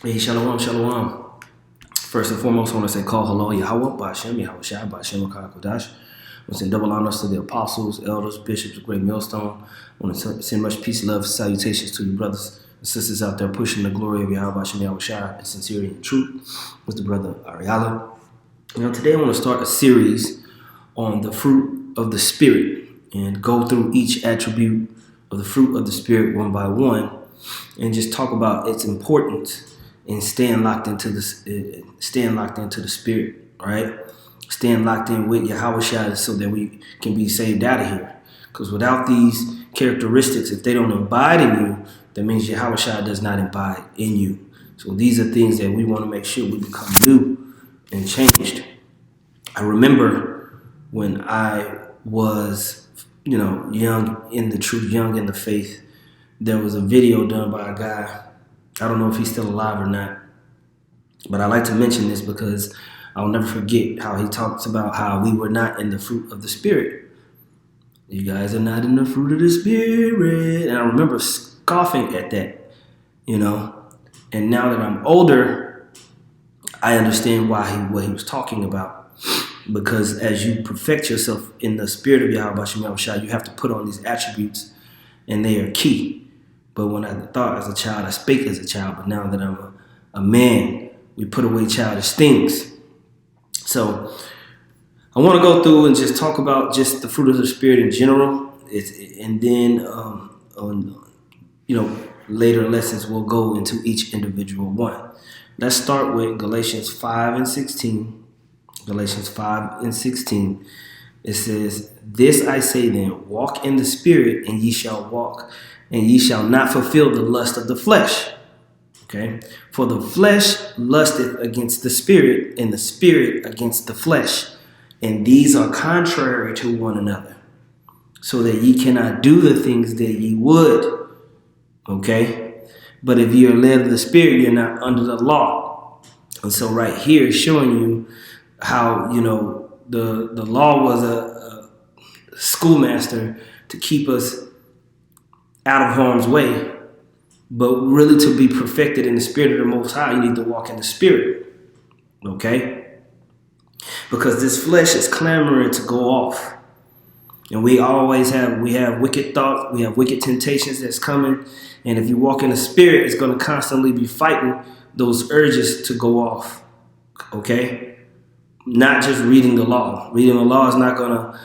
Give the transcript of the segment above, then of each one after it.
Hey, shalom, shalom. First and foremost, I want to say call hello, Yahweh, Ba'ashem, Yahweh Shai, Ba'ashem, Kodash. I want to send double honors to the apostles, elders, bishops, great millstone. I want to send much peace, love, salutations to you brothers and sisters out there pushing the glory of Yahweh, Ba'ashem, Yahweh Shai, and sincerity and truth with the brother Ariala. Today I want to start a series on the fruit of the Spirit and go through each attribute of the fruit of the Spirit one by one and just talk about its importance and staying locked into the Spirit, right? Staying locked in with Yahweh Shai so that we can be saved out of here. Because without these characteristics, if they don't abide in you, that means Yahweh Shai does not abide in you. So these are things that we want to make sure we become new and changed. I remember when I was, young in the truth, young in the faith, there was a video done by a guy. I don't know if he's still alive or not, but I like to mention this because I'll never forget how he talks about how we were not in the fruit of the Spirit. You guys are not in the fruit of the Spirit. And I remember scoffing at that, And now that I'm older, I understand what he was talking about. Because as you perfect yourself in the spirit of Yahweh Shai, you have to put on these attributes, and they are key. But when I thought as a child, I spake as a child. But now that I'm a man, we put away childish things. So I want to go through and just talk about just the fruit of the Spirit in general. And then, later lessons will go into each individual one. Let's start with Galatians 5 and 16. Galatians 5 and 16. It says, "This I say then, walk in the Spirit, and ye shall walk, and ye shall not fulfill the lust of the flesh." Okay? "For the flesh lusteth against the Spirit, and the Spirit against the flesh. And these are contrary to one another, so that ye cannot do the things that ye would." Okay? "But if ye are led of the Spirit, you're not under the law." And so right here is showing you how, the law was a schoolmaster to keep us out of harm's way. But really to be perfected in the Spirit of the Most High, you need to walk in the Spirit. Okay? Because this flesh is clamoring to go off. And we have wicked thoughts, we have wicked temptations that's coming. And if you walk in the Spirit, it's going to constantly be fighting those urges to go off. Okay? Not just reading the law. Reading the law is not going to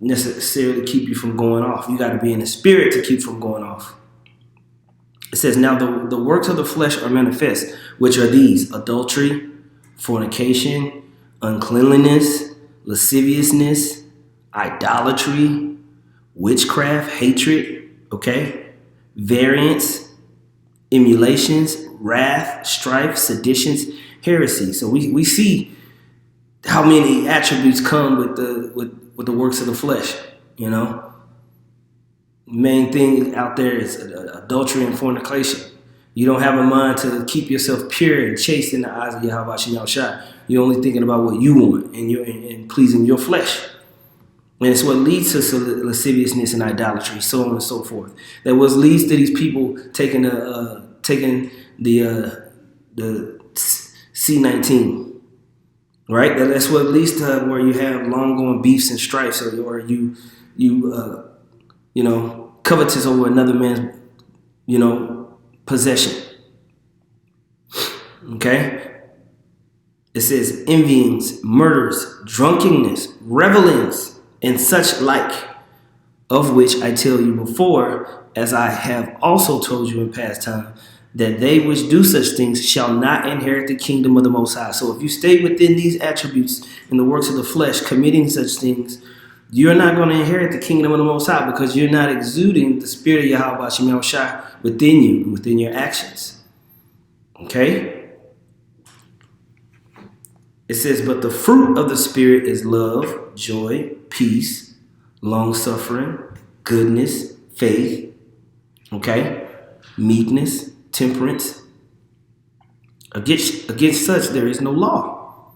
necessarily keep you from going off. You got to be in the Spirit to keep from going off. It says, "Now the works of the flesh are manifest, which are these: adultery, fornication, uncleanliness, lasciviousness, idolatry, witchcraft, hatred, variance, emulations, wrath, strife, seditions, heresy." So we see how many attributes come with the works of the flesh. Main thing out there is adultery and fornication. You don't have a mind to keep yourself pure and chaste in the eyes of Yahweh Shai. You're only thinking about what you want and pleasing your flesh. And it's what leads to lasciviousness and idolatry, so on and so forth. That was leads to these people taking the C-19. Right? That's what leads to where you have long-going beefs and strifes, or you covetous over another man's, possession. Okay? It says envyings, murders, drunkenness, revelings, and such like, of which I tell you before, as I have also told you in past time, that they which do such things shall not inherit the kingdom of the Most High. So if you stay within these attributes and the works of the flesh, committing such things, you're not going to inherit the kingdom of the Most High because you're not exuding the Spirit of Yahweh Shai within you, within your actions. Okay? It says, "But the fruit of the Spirit is love, joy, peace, long-suffering, goodness, faith, meekness, temperance. Against such there is no law.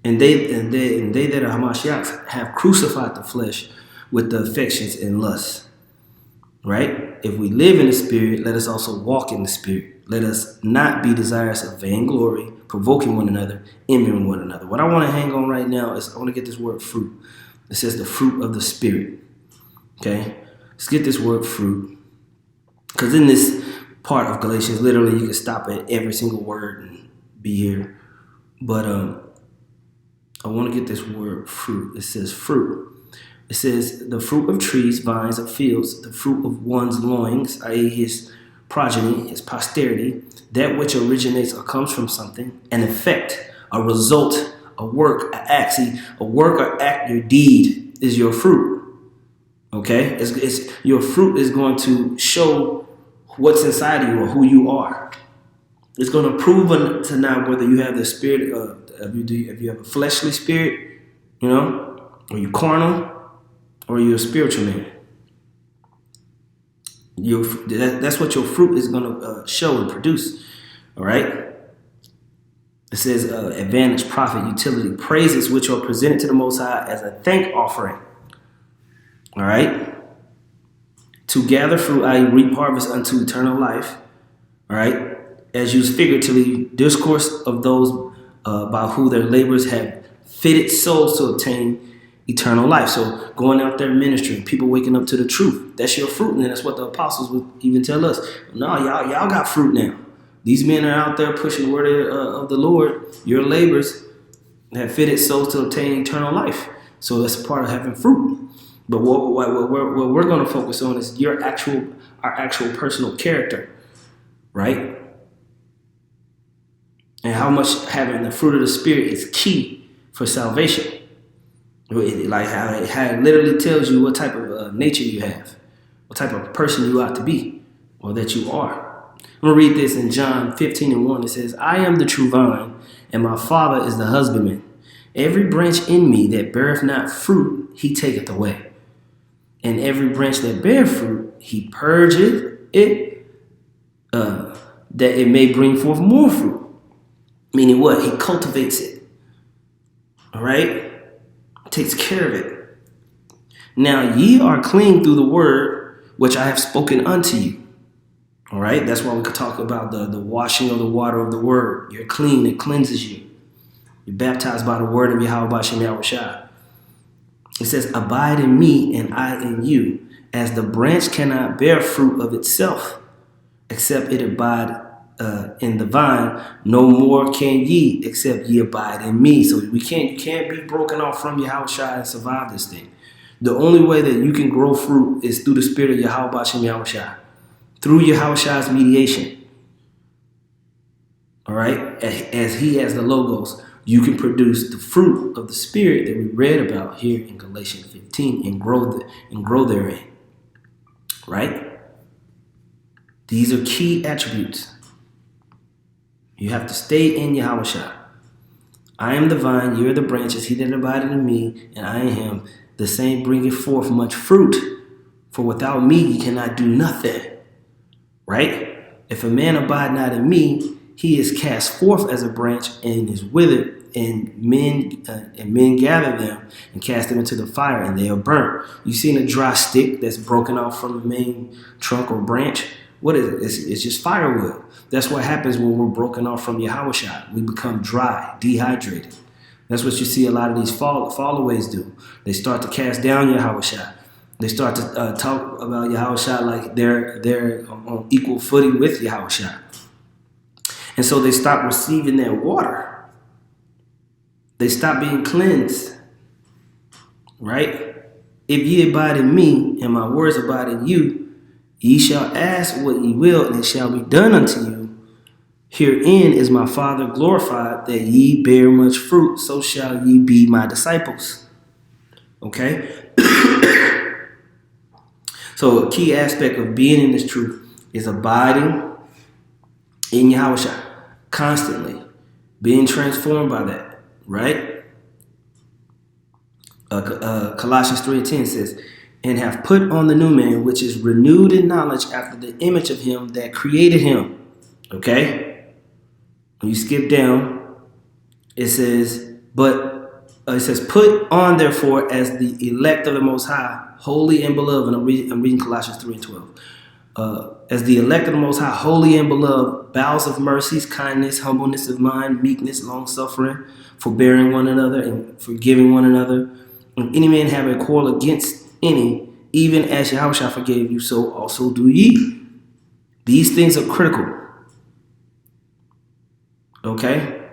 And they that are Hamashiachs have crucified the flesh with the affections and lusts." Right? If we live in the Spirit, let us also walk in the Spirit. Let us not be desirous of vainglory, provoking one another, envying one another. What I want to hang on right now is I want to get this word fruit. It says the fruit of the Spirit. Okay? Let's get this word fruit. Because in this part of Galatians, literally you can stop at every single word and be here. But I want to get this word fruit. It says fruit. It says the fruit of trees, vines, of fields, the fruit of one's loins, i.e. his progeny, his posterity, that which originates or comes from something, an effect, a result, a work, an act. See, a work or act, your deed is your fruit. Okay? It's your fruit is going to show what's inside of you or who you are. It's going to prove to now whether you have the spirit, if you have a fleshly spirit, or you carnal, or you're a spiritual man. That's what your fruit is going to show and produce. All right? It says advantage, profit, utility, praises which are presented to the Most High as a thank offering. All right? To gather fruit, i.e. reap harvest unto eternal life. All right? As used figuratively, discourse of those by who their labors have fitted souls to obtain eternal life. So going out there ministering, people waking up to the truth. That's your fruit. And that's what the apostles would even tell us. No, y'all got fruit now. These men are out there pushing the word of the Lord. Your labors have fitted souls to obtain eternal life. So that's part of having fruit. But what we're going to focus on is our actual personal character, right? And how much having the fruit of the Spirit is key for salvation. Like how it literally tells you what type of nature you have, what type of person you ought to be, or that you are. I'm going to read this in John 15:1. It says, I am the true vine, and my Father is the husbandman. Every branch in me that beareth not fruit, he taketh away. And every branch that beareth fruit, he purgeth it, that it may bring forth more fruit. Meaning what? He cultivates it. All right? Takes care of it. Now ye are clean through the word which I have spoken unto you. All right? That's why we could talk about the washing of the water of the word. You're clean. It cleanses you. You're baptized by the word of Yahweh Shem Yahushua. It says, abide in me and I in you, as the branch cannot bear fruit of itself, except it abide in the vine, no more can ye, except ye abide in me. So you can't be broken off from Yahushua and survive this thing. The only way that you can grow fruit is through the spirit of Yahweh Shem Yahushua, through Yahushua's mediation. All right, as he has the logos, you can produce the fruit of the Spirit that we read about here in Galatians 15 and grow therein. Right? These are key attributes. You have to stay in Yahushua. I am the vine, you are the branches. He that abideth in me, and I in him, the same bringeth forth much fruit. For without me ye cannot do nothing. Right? If a man abide not in me, he is cast forth as a branch and is withered, and men gather them and cast them into the fire, and they are burnt. You seen a dry stick that's broken off from the main trunk or branch? What is it? It's just firewood. That's what happens when we're broken off from Yahushua. We become dry, dehydrated. That's what you see a lot of these fallaways do. They start to cast down Yahushua. They start to talk about Yahushua like they're on equal footing with Yahushua. And so they stop receiving that water. They stop being cleansed. Right? If ye abide in me, and my words abide in you, ye shall ask what ye will, and it shall be done unto you. Herein is my Father glorified, that ye bear much fruit, so shall ye be my disciples. Okay? So a key aspect of being in this truth is abiding in Yahushua constantly, being transformed by that. Right? Colossians 3:10 says, and have put on the new man, which is renewed in knowledge after the image of him that created him. Okay? When you skip down, it says, put on therefore as the elect of the Most High, holy and beloved. And I'm reading Colossians 3:12. As the elect of the Most High, holy and beloved, bowels of mercies, kindness, humbleness of mind, meekness, long-suffering, forbearing one another, and forgiving one another. If any man have a quarrel against any, even as Yahushua forgave you, so also do ye. These things are critical. Okay?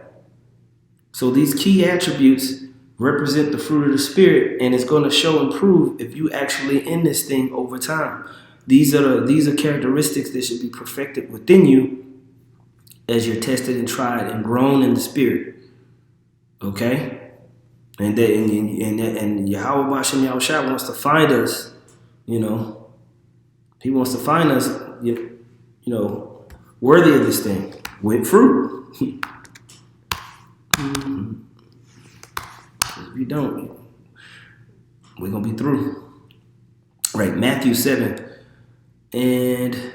So these key attributes represent the fruit of the Spirit, and it's going to show and prove if you actually in this thing over time. These are characteristics that should be perfected within you as you're tested and tried and grown in the Spirit. Okay? And Yahweh Bashem Yahushua wants to find us, he wants to find us, worthy of this thing with fruit. If you don't, we're going to be through. Right, Matthew 7 and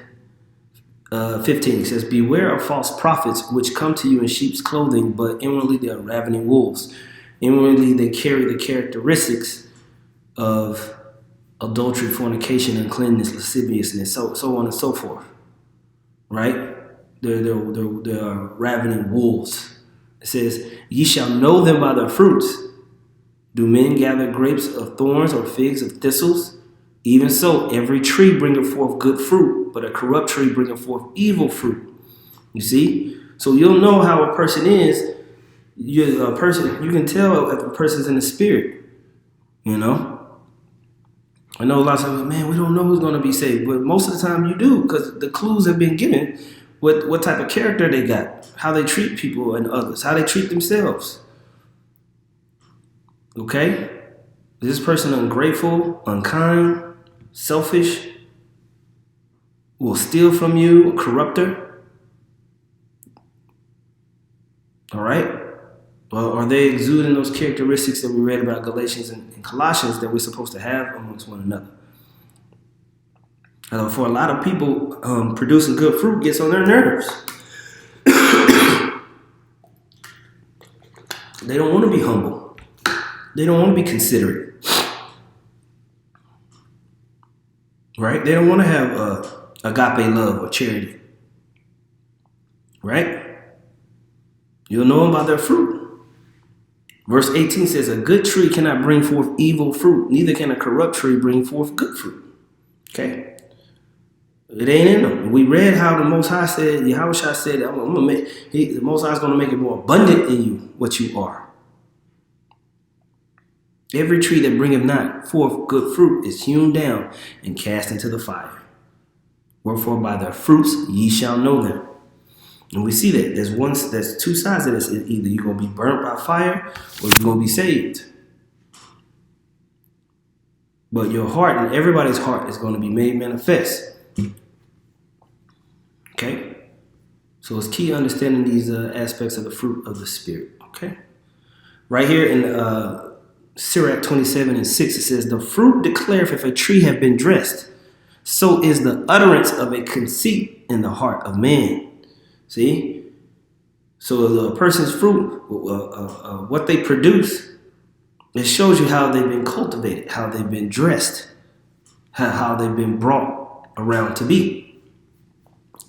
15 says, beware of false prophets which come to you in sheep's clothing, but inwardly they are ravening wolves. Inwardly they carry the characteristics of adultery, fornication, uncleanness, lasciviousness, so on and so forth. Right? They're ravening wolves. It says, ye shall know them by their fruits. Do men gather grapes of thorns or figs of thistles? Even so, every tree bringeth forth good fruit, but a corrupt tree bringeth forth evil fruit. You see? So you'll know how a person is. You can tell if a person's in the Spirit. I know a lot of times, man, we don't know who's going to be saved. But most of the time you do, because the clues have been given what type of character they got, how they treat people and others, how they treat themselves. Okay? Is this person ungrateful, unkind, selfish, will steal from you, a corrupter? All right? Well, are they exuding those characteristics that we read about Galatians and Colossians that we're supposed to have amongst one another? For a lot of people, producing good fruit gets on their nerves. They don't want to be humble. They don't want to be considerate. Right? They don't want to have agape love or charity. Right? You'll know them by their fruit. Verse 18 says, a good tree cannot bring forth evil fruit, neither can a corrupt tree bring forth good fruit. Okay? It ain't in them. We read how the Most High said, Yahushua said, the Most High is going to make it more abundant in you, what you are. Every tree that bringeth not forth good fruit is hewn down and cast into the fire. Wherefore by their fruits ye shall know them. And we see that there's two sides of this. Either you're going to be burnt by fire or you're going to be saved. But your heart and everybody's heart is going to be made manifest. Okay? So it's key understanding these aspects of the fruit of the Spirit. Okay? Right here in Sirach 27 and 6, it says, the fruit declareth if a tree have been dressed. So is the utterance of a conceit in the heart of man. See? So the person's fruit, what they produce, it shows you how they've been cultivated, how they've been dressed, how they've been brought around to be.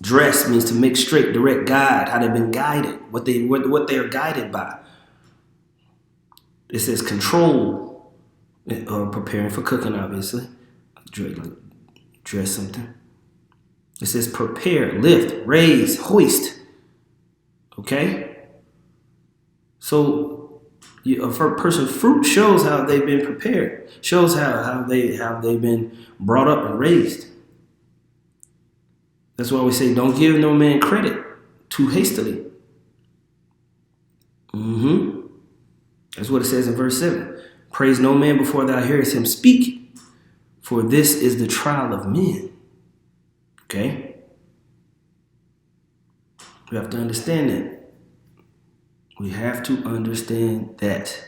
Dress means to make straight, direct, guide, how they've been guided, what they are guided by. It says control, or preparing for cooking, obviously. Dress something. It says prepare, lift, raise, hoist. Okay? So a person's fruit shows how they've been prepared, shows how they've been brought up and raised. That's why we say don't give no man credit too hastily. That's what it says in verse 7. Praise no man before thou hearest him speak, for this is the trial of men. Okay? We have to understand that. We have to understand that.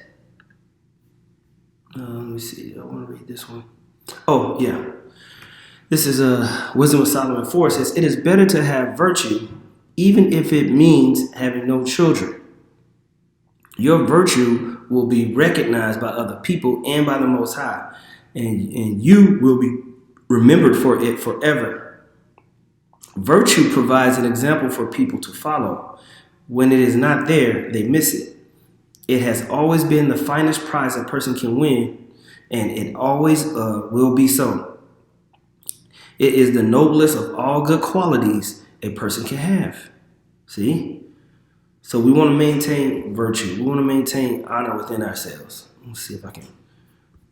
Let me see. I want to read this one. Oh, yeah. This is Wisdom of Solomon 4. It says, it is better to have virtue, even if it means having no children. Your virtue will be recognized by other people and by the Most High, and you will be remembered for it forever. Virtue provides an example for people to follow. When it is not there, they miss it. It has always been the finest prize a person can win, and it always will be so. It is the noblest of all good qualities a person can have. See? So we want to maintain virtue. We want to maintain honor within ourselves. Let's see if I can.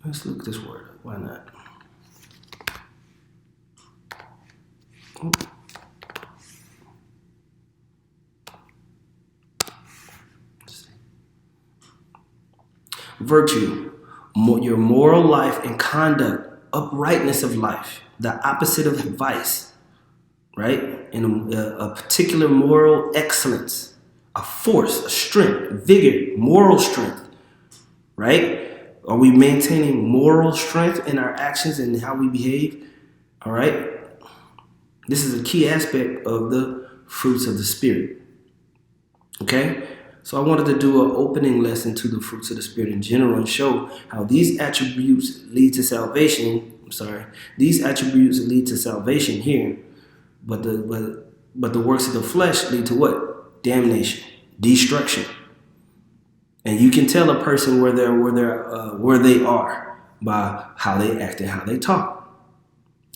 Let's look at this word up. Why not? Virtue, your moral life and conduct, uprightness of life, the opposite of vice, right? And a particular moral excellence, a force, a strength, vigor, moral strength, right? Are we maintaining moral strength in our actions and how we behave? All right. This is a key aspect of the fruits of the Spirit. Okay. So I wanted to do an opening lesson to the fruits of the Spirit in general and show how these attributes lead to salvation. These attributes lead to salvation here, but the works of the flesh lead to what? Damnation, destruction. And you can tell a person where they are by how they act and how they talk.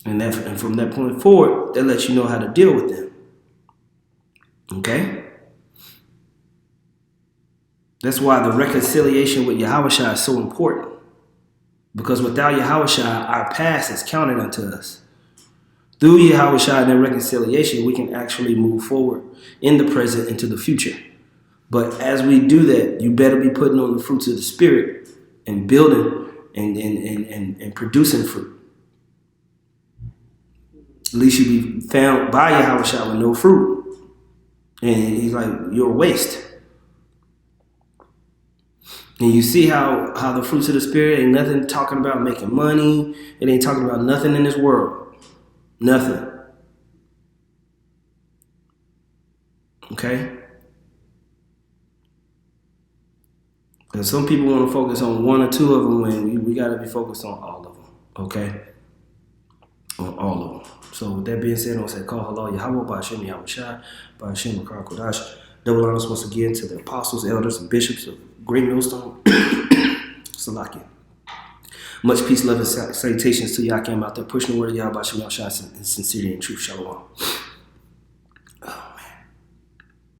And from that point forward, that lets you know how to deal with them. Okay? That's why the reconciliation with Yahushua is so important. Because without Yahushua, our past is counted unto us. Through Yahushua and their reconciliation, we can actually move forward in the present into the future. But as we do that, you better be putting on the fruits of the Spirit and building and producing fruit. At least you be found by Yahushua with no fruit. And he's like, you're a waste. And you see how the fruits of the Spirit ain't nothing talking about making money. It ain't talking about nothing in this world. Nothing. Okay? Because some people want to focus on one or two of them when we got to be focused on all of them. Okay? On all of them. So with that being said, I want to say, call hello, Yahweh, Ba'ashem, Yahushua, Ba'ashem, Makar, Kodash. Double honors once again to the apostles, elders, and bishops of Great Millstone. Salakia. Much peace, love, and salutations to y'all came out there pushing the word of Yahweh, Ba'ashem, Yahushua, in sincerity and truth. Shalom.